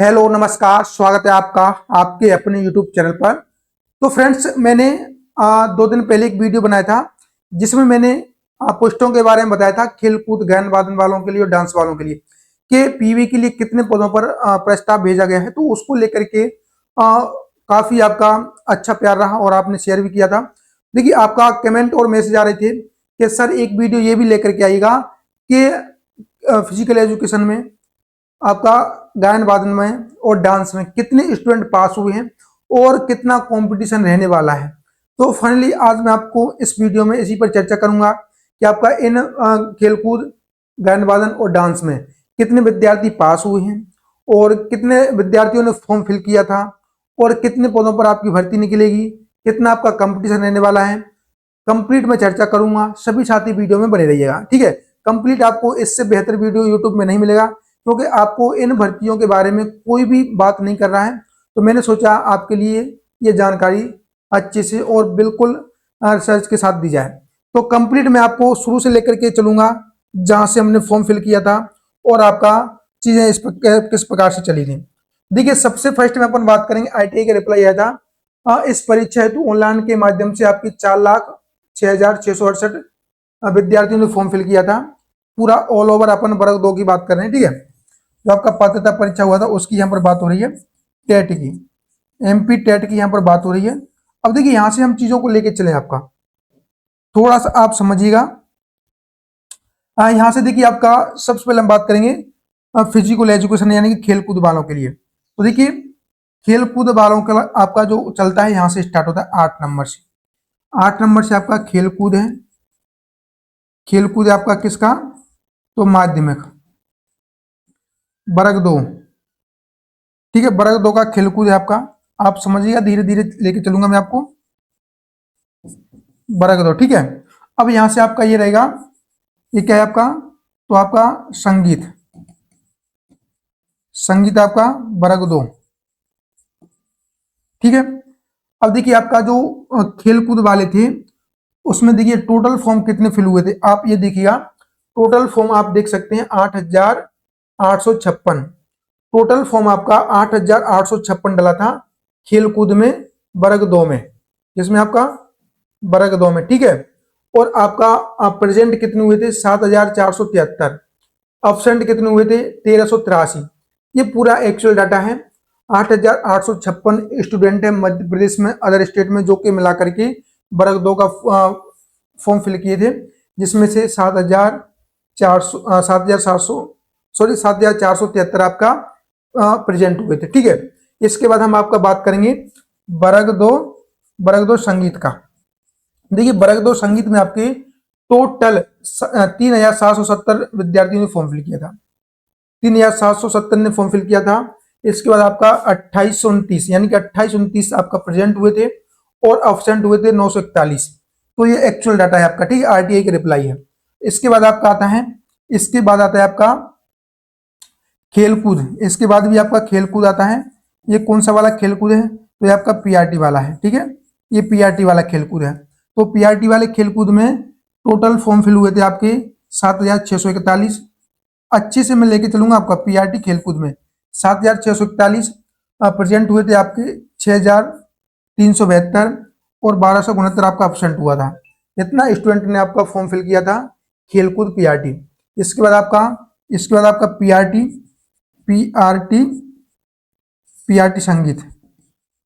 Hello नमस्कार, स्वागत है आपका आपके अपने यूट्यूब चैनल पर। तो फ्रेंड्स, मैंने 2 दिन पहले एक वीडियो बनाया था जिसमें मैंने पोस्टों के बारे में बताया था, खेल कूद गायन वादन वालों के लिए और डांस वालों के लिए कि पीवी के लिए कितने पदों पर प्रस्ताव भेजा गया है। तो उसको लेकर के काफी आपका अच्छा प्यार रहा और आपने शेयर भी किया था। देखिए, आपका कमेंट और मैसेज आ रहे थे कि सर एक वीडियो ये भी लेकर के आइएगा कि फिजिकल एजुकेशन में आपका गायन वादन में और डांस में कितने स्टूडेंट पास हुए हैं और कितना कंपटीशन रहने वाला है। तो फाइनली आज मैं आपको इस वीडियो में इसी पर चर्चा करूंगा कि आपका इन खेलकूद गायन वादन और डांस में कितने विद्यार्थी पास हुए हैं और कितने विद्यार्थियों ने फॉर्म फिल किया था और कितने पदों पर आपकी भर्ती निकलेगी, कितना आपका कंपटीशन रहने वाला है। कंप्लीट में चर्चा करूंगा, सभी साथी वीडियो में बने रहिएगा। ठीक है, कंप्लीट आपको इससे बेहतर वीडियो यूट्यूब में नहीं मिलेगा क्योंकि आपको इन भर्तियों के बारे में कोई भी बात नहीं कर रहा है। तो मैंने सोचा आपके लिए ये जानकारी अच्छे से और बिल्कुल रिसर्च के साथ दी जाए। तो कंप्लीट मैं आपको शुरू से लेकर के चलूंगा जहां से हमने फॉर्म फिल किया था और आपका चीजें किस प्रकार से चली थी। देखिए, सबसे फर्स्ट में अपन बात करेंगे ITI का रिप्लाई आया था। इस परीक्षा हेतु ऑनलाइन के माध्यम से आपकी 4,06,668 विद्यार्थियों ने फॉर्म फिल किया था। पूरा ऑल ओवर अपन वर्ग 2 की बात कर रहे हैं। ठीक है, जो आपका पात्रता परीक्षा हुआ था उसकी यहाँ पर बात हो रही है, टेट की, MP टेट की यहाँ पर बात हो रही है। अब देखिए, यहाँ से हम चीजों को लेके चले, आपका थोड़ा सा आप समझिएगा। यहाँ से देखिए, आपका सबसे पहले हम बात करेंगे फिजिकल एजुकेशन यानी कि खेलकूद वालों के लिए। तो देखिए, खेलकूद वालों का आपका जो चलता है यहाँ से स्टार्ट होता है 8 नंबर से। 8 नंबर से आपका खेलकूद है। खेलकूद है आपका किसका? तो माध्यमिक वर्ग 2। ठीक है, वर्ग 2 का खेलकूद है आपका। आप समझिएगा, धीरे धीरे लेके चलूंगा मैं आपको। वर्ग 2, ठीक है। अब यहां से आपका ये रहेगा, ये क्या है आपका? तो आपका संगीत, संगीत आपका वर्ग 2। ठीक है। अब देखिए, आपका जो खेलकूद वाले थे उसमें देखिए टोटल फॉर्म कितने फिल हुए थे, आप ये देखिएगा। टोटल फॉर्म आप देख सकते हैं 8,856। टोटल फॉर्म आपका 8,856 डला था खेलकूद में वर्ग 2 में, जिसमें आपका वर्ग 2 में। ठीक है, और आपका प्रेजेंट कितने हुए थे? 7,473। अब्सेंट कितने हुए थे? 1,383। ये पूरा एक्चुअल डाटा है। 8,856 स्टूडेंट है मध्य प्रदेश में, अदर स्टेट में, जो कि मिलाकर के वर्ग 2 का फॉर्म फिल किए थे, जिसमें से 7,473 आपका प्रेजेंट हुए थे। ठीक है, इसके बाद हम आपका बात करेंगे वर्ग 2 संगीत का। देखिए, वर्ग 2 संगीत में आपके टोटल 3,770 विद्यार्थियों ने फॉर्म फिल किया था। 3,770 ने फॉर्म फिल किया था। इसके बाद आपका 2829 यानी कि 2829 आपका प्रेजेंट हुए थे और अब्सेंट हुए थे 941। तो ये एक्चुअल डाटा है आपका। ठीक है, RTI की रिप्लाई है। इसके बाद आपका आता है, इसके बाद आता है आपका खेलकूद। इसके बाद भी आपका खेलकूद आता है। ये कौन सा वाला खेलकूद है? तो ये आपका PRT वाला है। ठीक है, ये PRT वाला खेलकूद है। तो PRT वाले खेलकूद में टोटल फॉर्म फिल हुए थे आपके 7,641। अच्छे से मैं लेके चलूंगा आपका। PRT खेलकूद में 7,641 प्रेजेंट हुए थे आपके 6,372 और 1,269 आपका अब्सेंट हुआ था। इतना स्टूडेंट ने आपका फॉर्म फिल किया था खेलकूद PRT। इसके बाद आपका PRT संगीत,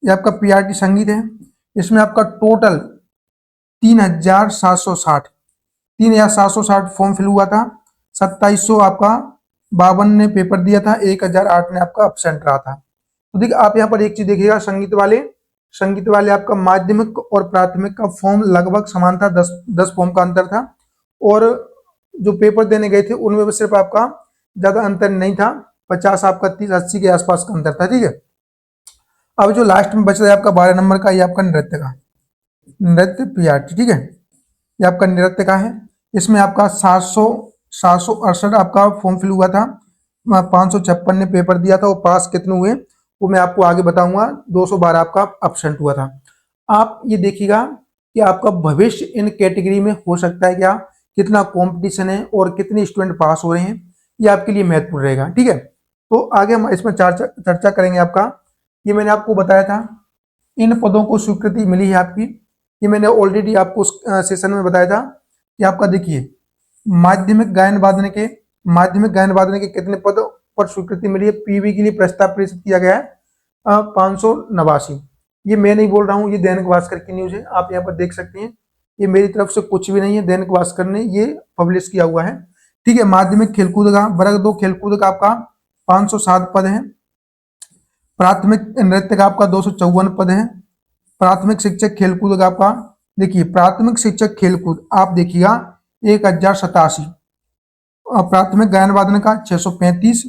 ये आपका PRT संगीत है। इसमें आपका टोटल 3,760 फॉर्म फिल हुआ था। 2,700 आपका 52 ने पेपर दिया था, 1,008 ने आपका अब्सेंट रहा था। तो देखिए, आप यहाँ पर एक चीज देखिएगा, संगीत वाले आपका माध्यमिक और प्राथमिक का फॉर्म लगभग समान था, 10 फॉर्म का अंतर था। और जो पेपर देने गए थे उनमें सिर्फ आपका ज्यादा अंतर नहीं था, 50 आपका 30-80 के आसपास का अंतर था। ठीक है, अब जो लास्ट में बच रहा है आपका 12 नंबर का, ये आपका नृत्य PRT। ठीक है, ये आपका नृत्य का है। इसमें आपका 768 आपका फॉर्म फिल हुआ था, 556 ने पेपर दिया था और पास कितने हुए वो मैं आपको आगे बताऊंगा। 212 आपका अब्सेंट हुआ था। आप ये देखिएगा कि आपका भविष्य इन कैटेगरी में हो सकता है क्या, कितना कंपटीशन है और कितने स्टूडेंट पास हो रहे हैं, ये आपके लिए महत्वपूर्ण रहेगा। ठीक है, तो आगे हम इसमें चर्चा करेंगे आपका। ये मैंने आपको बताया था, इन पदों को स्वीकृति मिली है आपकी। ये मैंने ऑलरेडी आपको सेशन में बताया था कि आपका देखिए माध्यमिक गायन वादन के कितने पदों पर स्वीकृति मिली है। पीवी के लिए प्रस्ताव प्रेषित किया गया है 589। ये मैं नहीं बोल रहा हूँ, ये दैनिक भास्कर की न्यूज है, आप यहाँ पर देख सकते हैं। ये मेरी तरफ से कुछ भी नहीं है, दैनिक भास्कर ने ये पब्लिश किया हुआ है। ठीक है, माध्यमिक खेलकूद का वर्ग 2 खेलकूद का आपका 507 पद है। प्राथमिक नृत्य का आपका 254 पद है। प्राथमिक शिक्षक खेलकूद का आपका देखिए, प्राथमिक शिक्षक खेलकूद आप देखिएगा 1087। प्राथमिक गायन वादन का 635,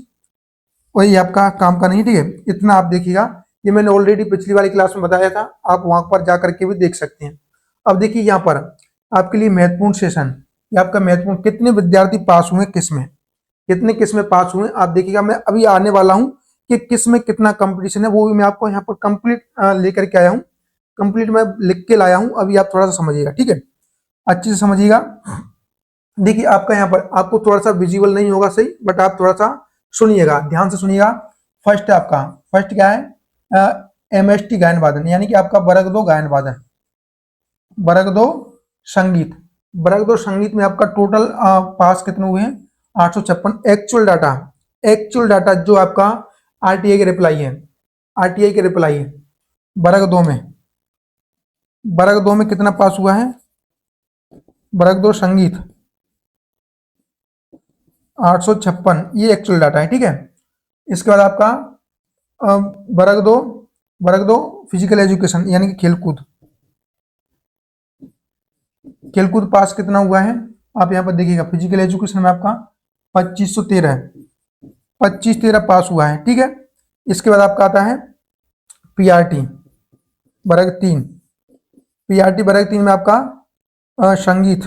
वही आपका काम का नहीं। ठीक है, इतना आप देखिएगा। ये मैंने ऑलरेडी पिछली वाली क्लास में बताया था, आप वहां पर जाकर के भी देख सकते हैं। अब देखिए यहाँ पर आपके लिए महत्वपूर्ण सेशन, ये आपका महत्वपूर्ण, कितने विद्यार्थी पास हुए किस में, कितने किस में पास हुए आप देखिएगा। मैं अभी आने वाला हूँ कि किस में कितना कंपटीशन है, वो भी मैं आपको यहाँ पर कंप्लीट लेकर के आया हूँ, कंप्लीट मैं लिख के लाया हूँ। अभी आप थोड़ा सा समझिएगा, ठीक है, अच्छे से समझिएगा। देखिए आपका यहाँ पर आपको थोड़ा सा विजुअल नहीं होगा सही, बट आप थोड़ा सा सुनिएगा, ध्यान से सुनिएगा। फर्स्ट आपका, फर्स्ट क्या है, एमएसटी गायन वादन, यानी कि आपका वर्ग 2 गायन वादन, वर्ग 2 संगीत। वर्ग 2 संगीत में आपका टोटल पास कितने हुए हैं, 856। एक्चुअल डाटा जो आपका आरटीआई के रिप्लाई है, आरटीआई के रिप्लाई है वर्ग 2 में, वर्ग 2 में कितना पास हुआ है, वर्ग 2 संगीत 856, ये एक्चुअल डाटा है। ठीक है, इसके बाद आपका वर्ग दो फिजिकल एजुकेशन यानी कि खेलकूद, खेलकूद पास कितना हुआ है आप यहाँ पर देखिएगा। फिजिकल एजुकेशन में आपका 2513 है, 2513 पास हुआ है। ठीक है, इसके बाद आपका आता है पीआरटी वर्ग 3, पीआरटी वर्ग 3 में आपका संगीत,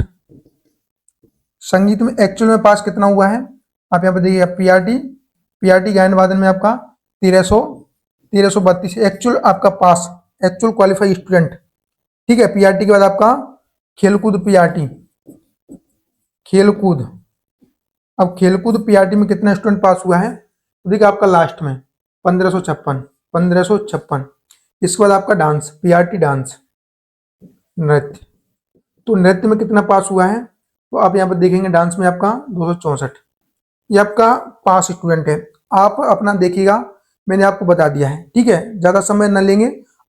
संगीत में एक्चुअल में पास कितना हुआ है आप यहाँ पर देखिएगा। पीआरटी गायन वादन में आपका 1332 एक्चुअल आपका पास, एक्चुअल क्वालिफाई स्टूडेंट। ठीक है, पीआरटी के बाद आपका खेलकूद, पीआरटी खेलकूद, अब खेलकूद पीआरटी में कितना स्टूडेंट पास हुआ है तो देखिए आपका लास्ट में 1556। इसके बाद आपका डांस, पीआरटी डांस नृत्य, तो नृत्य में कितना पास हुआ है तो आप यहाँ पर देखेंगे डांस में आपका 264, ये आपका पास स्टूडेंट है। आप अपना देखिएगा, मैंने आपको बता दिया है। ठीक है, ज्यादा समय न लेंगे।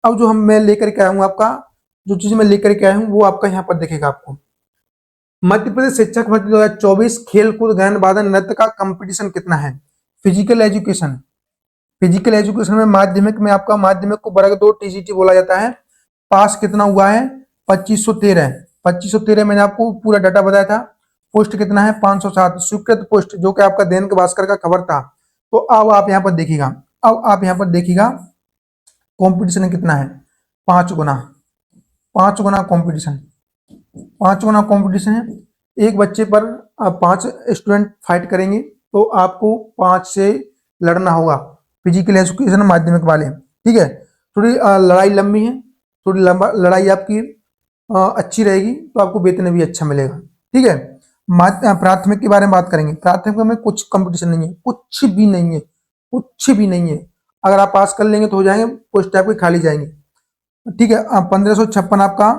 अब जो मैं लेकर के आया हूँ, आपका जो चीज मैं लेकर के आया हूँ वो आपका यहाँ पर दिखेगा आपको। मध्य प्रदेश शिक्षक भर्ती 2024 खेलकूद गायन वादन नृत्य का कंपटीशन कितना है। फिजिकल एजुकेशन, फिजिकल एजुकेशन में माध्यमिक में आपका, माध्यमिक को वर्ग 2 टीजीटी बोला जाता है, पास कितना हुआ है 2513। 2513 मैंने आपको पूरा डाटा बताया था। पोस्ट कितना है 507, स्वीकृत पोस्ट जो कि आपका दैनिक भास्कर का खबर था। तो अब आप यहाँ पर देखिएगा, अब आप यहाँ पर देखिएगा कंपटीशन कितना है, 5 गुना, 5 गुना कंपटीशन, 5 गुना कंपटीशन है। एक बच्चे पर 5 स्टूडेंट फाइट करेंगे, तो आपको 5 से लड़ना होगा फिजिकल एजुकेशन माध्यमिक वाले। ठीक है, थोड़ी लड़ाई लंबी है, थोड़ी लंबा लड़ाई आपकी अच्छी रहेगी, तो आपको वेतन भी अच्छा मिलेगा। ठीक है, प्राथमिक के बारे में बात करेंगे। प्राथमिक में कुछ कंपटीशन नहीं है, कुछ भी नहीं है, कुछ भी नहीं है। अगर आप पास कर लेंगे तो हो जाएंगे, पोस्ट आपकी खाली जाएंगे। ठीक है, 1556 आपका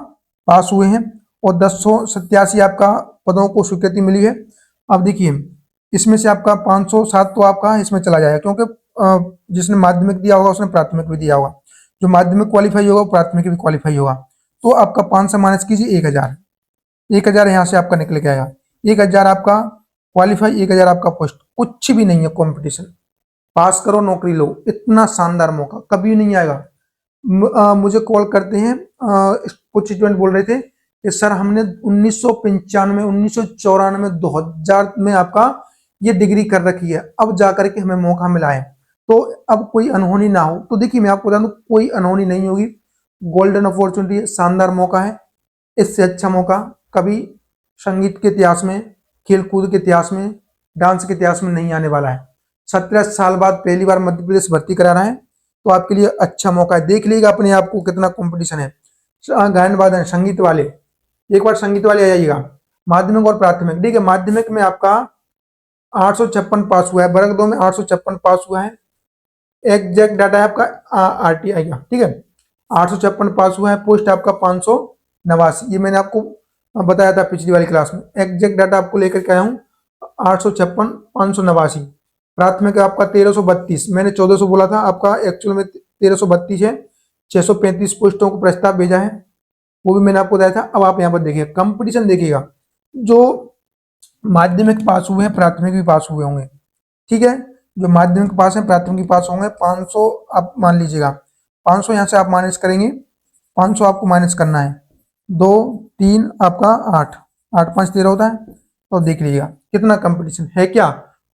पास हुए हैं और 1087 आपका पदों को स्वीकृति मिली है। अब देखिए इसमें से आपका 507 तो आपका इसमें चला जाएगा, क्योंकि जिसने माध्यमिक दिया होगा उसने प्राथमिक भी दिया होगा, जो माध्यमिक क्वालिफाई होगा प्राथमिक भी क्वालिफाई होगा। तो आपका 5 से माइनस कीजिए 1000, 1000 यहाँ से आपका निकल के आएगा। 1000 आपका क्वालिफाई, 1000 आपका पोस्ट, कुछ भी नहीं है कंपटीशन। पास करो नौकरी लो, इतना शानदार मौका कभी नहीं आएगा। मुझे कॉल करते हैं कुछ स्टूडेंट बोल रहे थे कि सर हमने 1995, 1994, 2000 में आपका ये डिग्री कर रखी है, अब जाकर के हमें मौका मिला है, तो अब कोई अनहोनी ना हो। तो देखिए मैं आपको बता दूं, कोई अनहोनी नहीं होगी, गोल्डन अपॉर्चुनिटी है, शानदार मौका है। इससे अच्छा मौका कभी संगीत के इतिहास में, खेलकूद के इतिहास में, डांस के इतिहास में नहीं आने वाला है। 17 साल बाद पहली बार मध्य प्रदेश भर्ती करा रहा है, तो आपके लिए अच्छा मौका है। देख लीजिएगा अपने आप को कितना कंपटीशन है। गायन वादन संगीत वाले, एक बार संगीत वाले आ जाइएगा। माध्यमिक और प्राथमिक, ठीक है, माध्यमिक में आपका 856 पास हुआ है, वर्ग 2 में 856 पास हुआ है। एग्जैक्ट डाटा है आपका RTI का, ठीक है। 856 पास हुआ है, पोस्ट आपका 589, ये मैंने आपको बताया था पिछली वाली क्लास में। एग्जैक्ट डाटा आपको लेकर के आया हूँ 856 589। प्राथमिक आपका 1332, मैंने 1400 बोला था, आपका एक्चुअल में 1332 है। 635 पोस्टों को प्रस्ताव भेजा है, वो भी मैंने आपको बताया था। अब आप यहाँ पर देखिए कंपटीशन देखिएगा, जो माध्यमिक पास हुए हैं प्राथमिक भी पास हुए होंगे, ठीक है। जो माध्यमिक पास है प्राथमिक भी पास होंगे। 500 आप मान लीजिएगा, 500 यहाँ से आप माइनस करेंगे, 500 आपको माइनस करना है। 2 3 आपका 8, 8 5 13 होता है। तो देख लीजिएगा कितना कंपटीशन है, क्या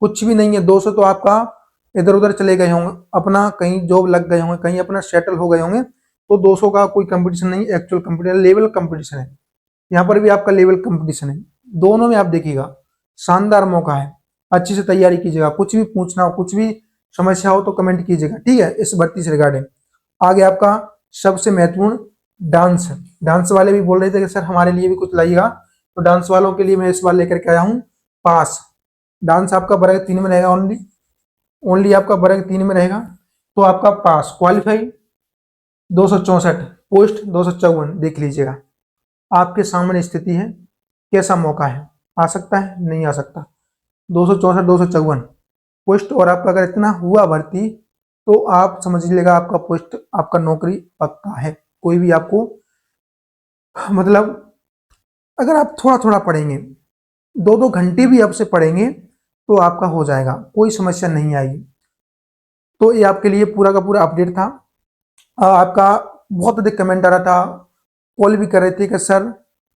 कुछ भी नहीं है। 200 तो आपका इधर उधर चले गए होंगे, अपना कहीं जॉब लग गए होंगे, कहीं अपना सेटल हो गए होंगे, तो 200 का कोई कंपटीशन नहीं, एक्चुअल कंपटीशन लेवल कंपटीशन है। यहाँ पर भी आपका लेवल कंपटीशन है। दोनों में आप देखिएगा शानदार मौका है, अच्छी से तैयारी कीजिएगा। कुछ भी पूछना हो, कुछ भी समस्या हो तो कमेंट कीजिएगा, ठीक है, इस भर्ती से रिगार्डिंग। आगे आपका सबसे महत्वपूर्ण डांस, डांस वाले भी बोल रहे थे कि सर हमारे लिए भी कुछ लाइएगा, तो डांस वालों के लिए मैं इस बार लेकर के आया हूँ पास। डांस आपका वर्ग 3 में रहेगा, ओनली आपका वर्ग 3 में रहेगा, तो आपका पास क्वालिफाई 264 पोस्ट 254। देख लीजिएगा आपके सामने स्थिति है, कैसा मौका है, आ सकता है नहीं आ सकता। 264 254 पोस्ट, और आपका अगर इतना हुआ भर्ती तो आप समझ लीजिएगा आपका पोस्ट, आपका नौकरी पक्का है। कोई भी आपको मतलब अगर आप थोड़ा थोड़ा पढ़ेंगे, 2 घंटे भी आपसे पढ़ेंगे तो आपका हो जाएगा, कोई समस्या नहीं आएगी। तो ये आपके लिए पूरा का पूरा अपडेट था। आपका बहुत अधिक कमेंट आ रहा था, कॉल भी कर रहे थे कि सर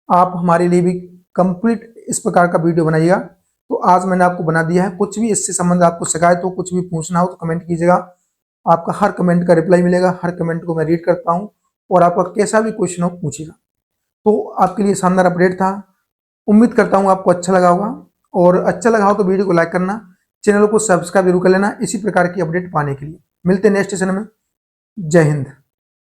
आप हमारे लिए भी कंप्लीट इस प्रकार का वीडियो बनाइएगा, तो आज मैंने आपको बना दिया है। कुछ भी इससे संबंध आपको शिकायत हो, कुछ भी पूछना हो तो कमेंट कीजिएगा, आपका हर कमेंट का रिप्लाई मिलेगा। हर कमेंट को मैं रीड करता हूँ, और आपका कैसा भी क्वेश्चन हो पूछिएगा। तो आपके लिए शानदार अपडेट था, उम्मीद करता हूँ आपको अच्छा लगा होगा, और अच्छा लगा हो तो वीडियो को लाइक करना, चैनल को सब्सक्राइब जरूर कर लेना इसी प्रकार की अपडेट पाने के लिए। मिलते हैं नेक्स्ट सेशन में। जय हिंद।